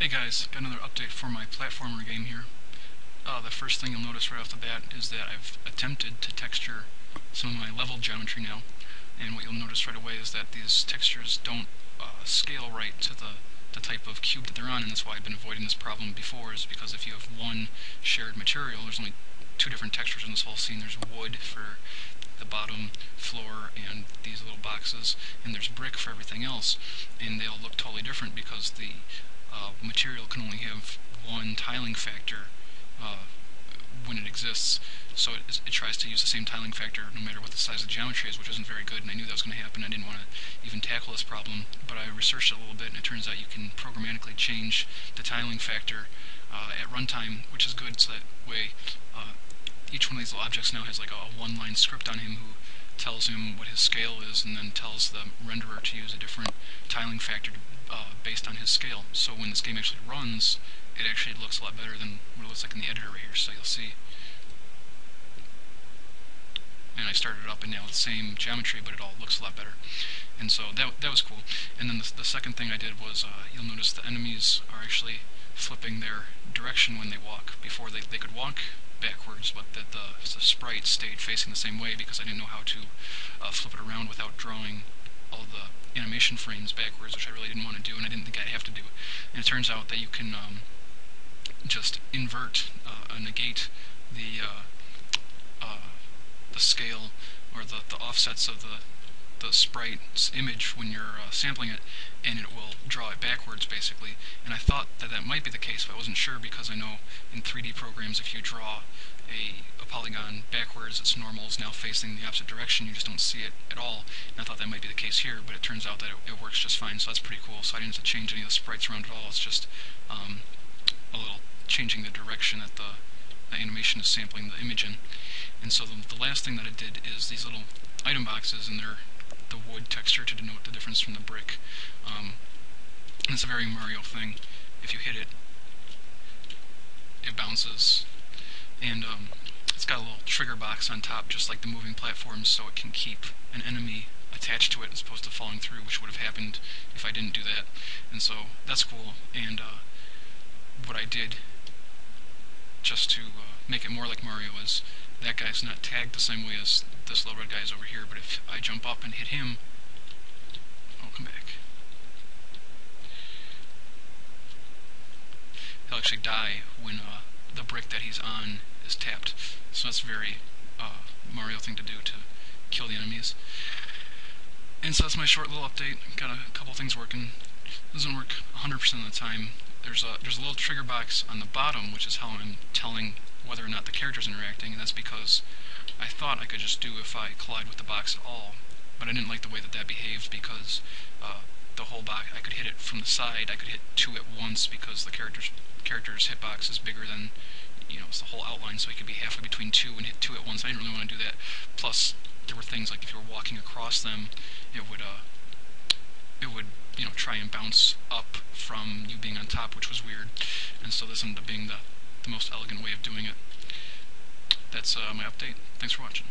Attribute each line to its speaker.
Speaker 1: Hey guys, got another update for my platformer game here. The first thing you'll notice right off the bat is that I've attempted to texture some of my level geometry now, and what you'll notice right away is that these textures don't scale right to the type of cube that they're on, and that's why I've been avoiding this problem before, is because if you have one shared material, there's only two different textures in this whole scene. There's wood for the bottom floor and these little boxes, and there's brick for everything else, and they all look totally different because the material can only have one tiling factor when it exists, so it tries to use the same tiling factor no matter what the size of the geometry is, which isn't very good, and I knew that was going to happen. I didn't want to even tackle this problem, but I researched it a little bit, and it turns out you can programmatically change the tiling factor at runtime, which is good, so that way each one of these little objects now has like a one-line script on him who tells him what his scale is, and then tells the renderer to use a different tiling factor based on his scale. So when this game actually runs, it actually looks a lot better than what it looks like in the editor right here, so you'll see. And I started it up, and now it's the same geometry, but it all looks a lot better. And so that was cool. And then the second thing I did was, you'll notice the enemies are actually flipping their direction when they walk. Before they could walk backwards, but that the sprite stayed facing the same way because I didn't know how to flip it around without drawing all the animation frames backwards, which I really didn't want to do, and I didn't think I'd have to do. And it turns out that you can just invert, negate the scale or the offsets of the sprite's image when you're sampling it, and it will draw it backwards basically. And I thought that might be the case, but I wasn't sure, because I know in 3D programs if you draw a polygon backwards, its normal is now facing the opposite direction, you just don't see it at all. And I thought that might be the case here, but it turns out that it works just fine, so that's pretty cool. So I didn't have to change any of the sprites around at all. It's just a little changing the direction that the animation is sampling the image in. And so the last thing that I did is these little item boxes, and they're the wood texture to denote the difference from the brick. And it's a very Mario thing. If you hit it, it bounces. And it's got a little trigger box on top, just like the moving platforms, so it can keep an enemy attached to it as opposed to falling through, which would have happened if I didn't do that. And so that's cool. And what I did, just to make it more like Mario, is that guy's not tagged the same way as this little red guy is over here, but if I jump up and hit him, I'll come back, he'll actually die when the brick that he's on is tapped. So that's a very Mario thing to do to kill the enemies. And so that's my short little update. Got a couple things working. Doesn't work 100% of the time. There's a little trigger box on the bottom, which is how I'm telling whether or not the character's interacting, and that's because I thought I could just do if I collide with the box at all, but I didn't like the way that behaved, because the whole box, I could hit it from the side, I could hit two at once because the character's hitbox is bigger than, it's the whole outline, so he could be halfway between two and hit two at once. I didn't really want to do that. Plus, there were things like if you were walking across them, it would try and bounce up from you being on top, which was weird. And so this ended up being the most elegant way of doing it. That's my update. Thanks for watching.